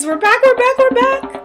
We're back.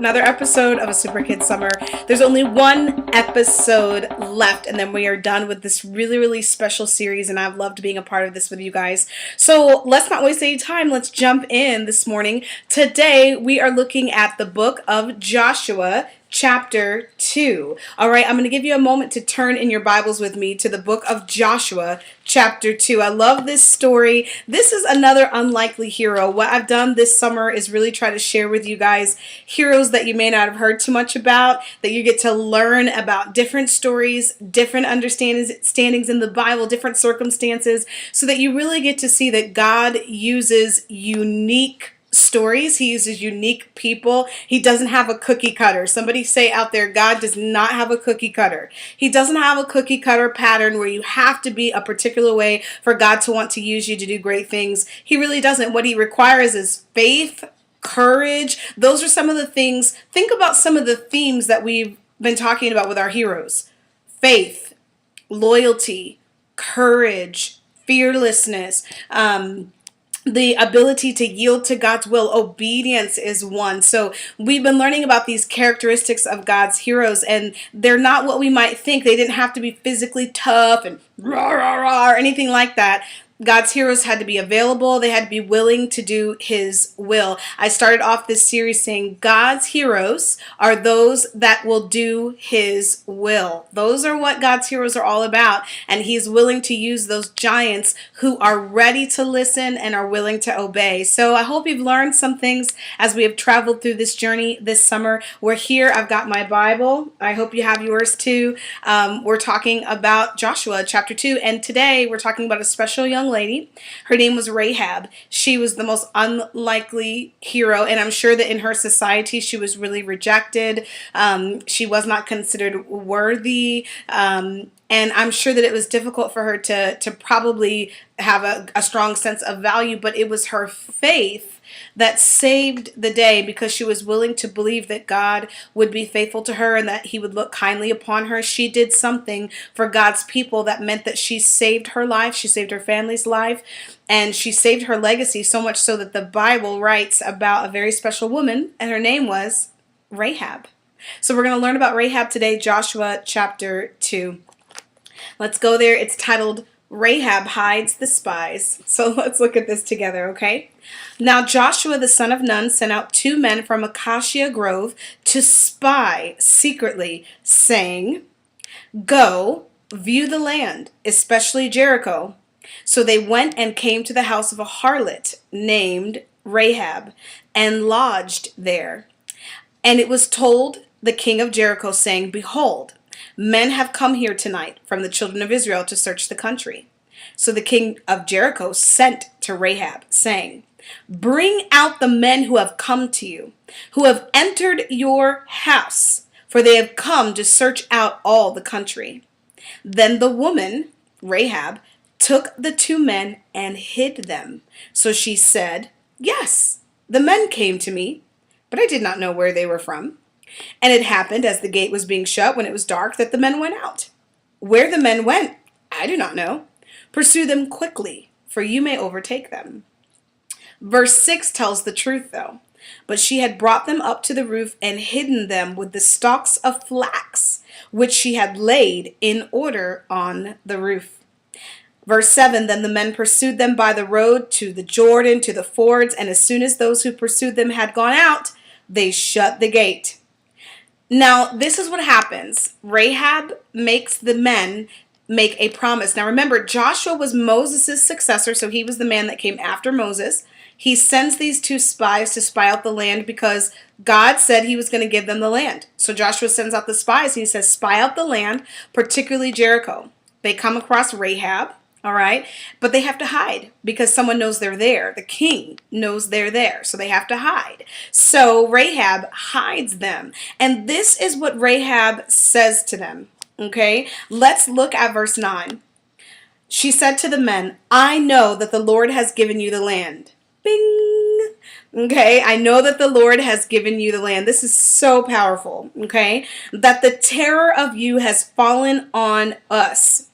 Another episode of a SuperKid Summer. There's only one episode left, and then we are done with this really special series, and I've loved being a part of this with you guys. So let's not waste any time. Let's jump in this morning. Today, we are looking at the book of Joshua, chapter 2. All right, I'm going to give you a moment to turn in your Bibles with me to the book of Joshua, chapter 2. I love this story. This is another unlikely hero. What I've done this summer is really try to share with you guys heroes that you may not have heard too much about, that you get to learn about different stories, different understandings in the Bible, different circumstances, so that you really get to see that God uses unique stories. He uses unique people. He doesn't have a cookie cutter. Somebody say out there, God does not have a cookie cutter. He doesn't have a cookie cutter pattern where you have to be a particular way for God to want to use you to do great things. He really doesn't. What he requires is faith, courage. Those are some of the things. Think about some of the themes that we've been talking about with our heroes. Faith, loyalty, courage, fearlessness, the ability to yield to God's will. Obedience is one. So we've been learning about these characteristics of God's heroes, and they're not what we might think. They didn't have to be physically tough and rah, rah, rah, or anything like that. God's heroes had to be available. They had to be willing to do his will. I started off this series saying God's heroes are those that will do his will. Those are what God's heroes are all about. And he's willing to use those giants who are ready to listen and are willing to obey. So I hope you've learned some things as we have traveled through this journey this summer. We're here. I've got my Bible. I hope you have yours too. We're talking about Joshua chapter 2. And today we're talking about a special young lady. Her name was Rahab. She was the most unlikely hero, and I'm sure that in her society she was really rejected. She was not considered worthy, and I'm sure that it was difficult for her to probably have a strong sense of value, but it was her faith that saved the day, because she was willing to believe that God would be faithful to her and that he would look kindly upon her. She did something for God's people that meant that she saved her life, she saved her family's life, and she saved her legacy, so much so that the Bible writes about a very special woman, and her name was Rahab. So we're going to learn about Rahab today, Joshua chapter 2. Let's go there. It's titled Rahab Hides the Spies. So let's look at this together, okay? Now Joshua the son of Nun sent out 2 men from Acacia Grove to spy secretly, saying, "Go, view the land, especially Jericho." So they went and came to the house of a harlot named Rahab and lodged there. And it was told the king of Jericho, saying, "Behold, men have come here tonight from the children of Israel to search the country." So the king of Jericho sent to Rahab, saying, "Bring out the men who have come to you, who have entered your house, for they have come to search out all the country." Then the woman, Rahab, took the 2 men and hid them. So she said, "Yes, the men came to me, but I did not know where they were from. And it happened as the gate was being shut when it was dark that the men went out. Where the men went, I do not know. Pursue them quickly, for you may overtake them." Verse 6 tells the truth though. "But she had brought them up to the roof and hidden them with the stalks of flax, which she had laid in order on the roof." Verse 7, "Then the men pursued them by the road to the Jordan, to the fords, and as soon as those who pursued them had gone out, they shut the gate." Now, this is what happens. Rahab makes the men make a promise. Now, remember, Joshua was Moses' successor, so he was the man that came after Moses. He sends these 2 spies to spy out the land because God said he was going to give them the land. So Joshua sends out the spies, and he says, spy out the land, particularly Jericho. They come across Rahab, all right, but they have to hide because someone knows they're there. The king knows they're there, so they have to hide. So Rahab hides them, and this is what Rahab says to them, okay? Let's look at verse 9. She said to the men, "I know that the Lord has given you the land." Bing! Okay, I know that the Lord has given you the land. This is so powerful, okay? That the terror of you has fallen on us.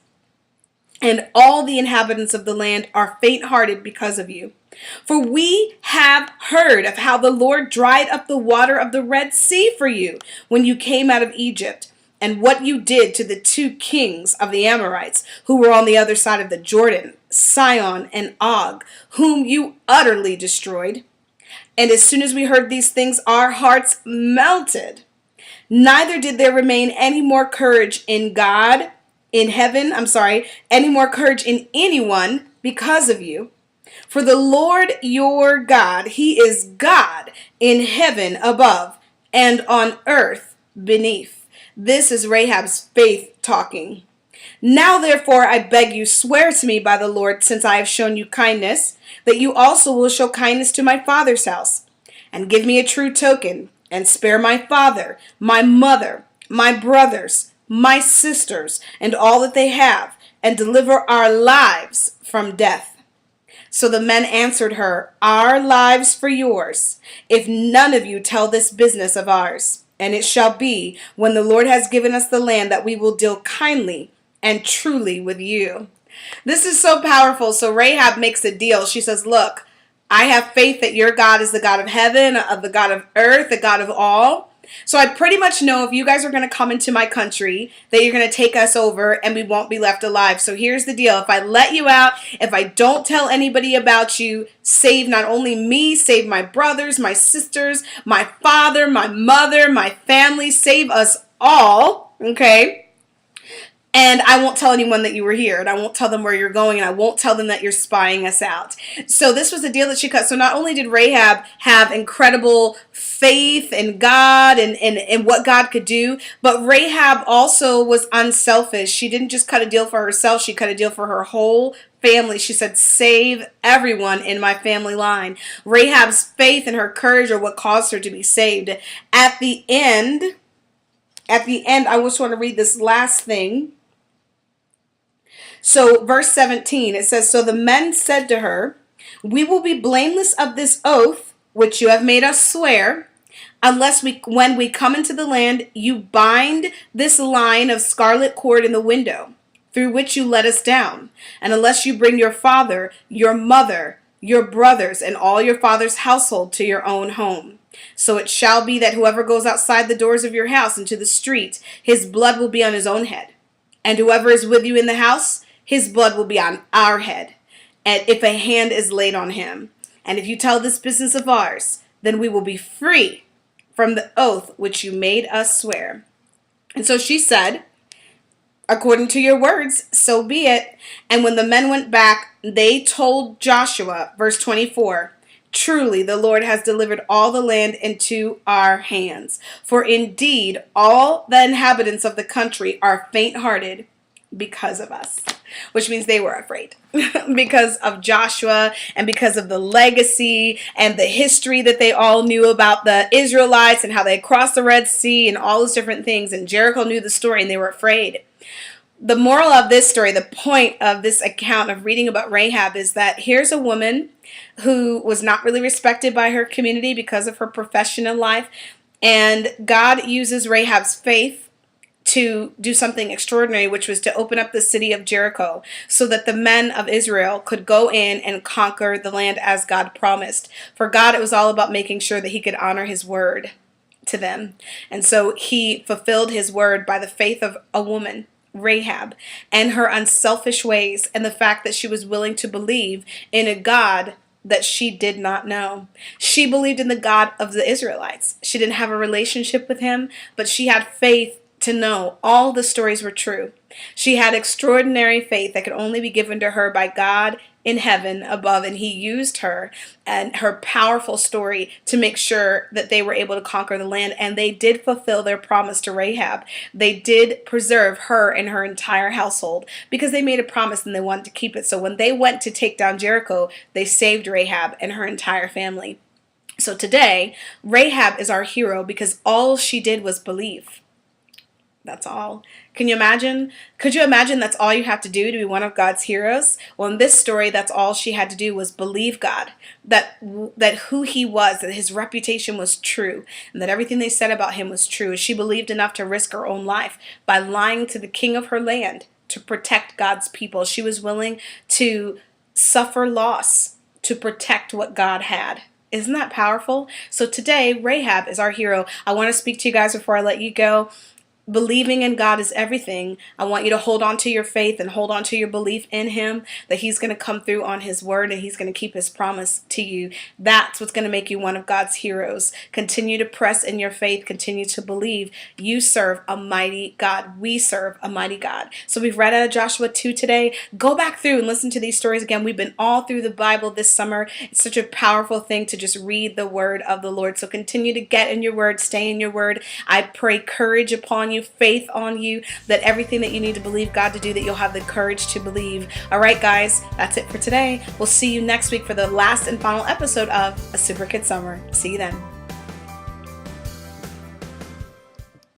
and all the inhabitants of the land are faint-hearted because of you. For we have heard of how the Lord dried up the water of the Red Sea for you when you came out of Egypt, and what you did to the 2 kings of the Amorites who were on the other side of the Jordan, Sihon and Og, whom you utterly destroyed. And as soon as we heard these things, our hearts melted. Neither did there remain any more courage in God, any more courage in anyone because of you. For the Lord your God, he is God in heaven above and on earth beneath. This is Rahab's faith talking. Now therefore I beg you, swear to me by the Lord, since I have shown you kindness, that you also will show kindness to my father's house, and give me a true token, and spare my father, my mother, my brothers, my sisters, and all that they have, and deliver our lives from death. So the men answered her, our lives for yours, if none of you tell this business of ours. And it shall be, when the Lord has given us the land, that we will deal kindly and truly with you. This is so powerful. So Rahab makes a deal. She says, look, I have faith that your God is the God of heaven, of the God of earth, the God of all. So I pretty much know if you guys are going to come into my country, that you're going to take us over and we won't be left alive. So here's the deal. If I let you out, if I don't tell anybody about you, save not only me, save my brothers, my sisters, my father, my mother, my family, save us all, okay? And I won't tell anyone that you were here, and I won't tell them where you're going, and I won't tell them that you're spying us out. So this was the deal that she cut. So not only did Rahab have incredible faith in God and what God could do, but Rahab also was unselfish. She didn't just cut a deal for herself, she cut a deal for her whole family. She said, save everyone in my family line. Rahab's faith and her courage are what caused her to be saved. At the end, I just want to read this last thing. So verse 17, it says, so the men said to her, we will be blameless of this oath, which you have made us swear, unless when we come into the land, you bind this line of scarlet cord in the window, through which you let us down, and unless you bring your father, your mother, your brothers, and all your father's household to your own home. So it shall be that whoever goes outside the doors of your house into the street, his blood will be on his own head. And whoever is with you in the house, his blood will be on our head, and if a hand is laid on him. And if you tell this business of ours, then we will be free from the oath which you made us swear. And so she said, according to your words, so be it. And when the men went back, they told Joshua, verse 24, truly the Lord has delivered all the land into our hands. For indeed all the inhabitants of the country are faint-hearted because of us. Which means they were afraid because of Joshua and because of the legacy and the history that they all knew about the Israelites and how they crossed the Red Sea and all those different things. And Jericho knew the story and they were afraid. The moral of this story, the point of this account of reading about Rahab, is that here's a woman who was not really respected by her community because of her profession in life. And God uses Rahab's faith to do something extraordinary, which was to open up the city of Jericho so that the men of Israel could go in and conquer the land as God promised. For God, it was all about making sure that he could honor his word to them. And so he fulfilled his word by the faith of a woman, Rahab, and her unselfish ways, and the fact that she was willing to believe in a God that she did not know. She believed in the God of the Israelites. She didn't have a relationship with him, but she had faith to know all the stories were true. She had extraordinary faith that could only be given to her by God in heaven above, and he used her and her powerful story to make sure that they were able to conquer the land, and they did fulfill their promise to Rahab. They did preserve her and her entire household because they made a promise and they wanted to keep it. So when they went to take down Jericho, they saved Rahab and her entire family. So today, Rahab is our hero because all she did was believe. That's all. Can you imagine? Could you imagine that's all you have to do to be one of God's heroes? Well, in this story, that's all she had to do was believe God, that who he was, that his reputation was true, and that everything they said about him was true. She believed enough to risk her own life by lying to the king of her land to protect God's people. She was willing to suffer loss to protect what God had. Isn't that powerful? So today, Rahab is our hero. I want to speak to you guys before I let you go. Believing in God is everything. I want you to hold on to your faith and hold on to your belief in Him, that He's going to come through on His word and He's going to keep His promise to you. That's what's going to make you one of God's heroes. Continue to press in your faith. Continue to believe. You serve a mighty God. We serve a mighty God. So we've read out of Joshua 2 today. Go back through and listen to these stories again. We've been all through the Bible this summer. It's such a powerful thing to just read the word of the Lord. So continue to get in your word. Stay in your word. I pray courage upon you, faith on you, that everything that you need to believe God to do, that you'll have the courage to believe. All right, guys, that's it for today. We'll see you next week for the last and final episode of A SuperKid Summer. See you then.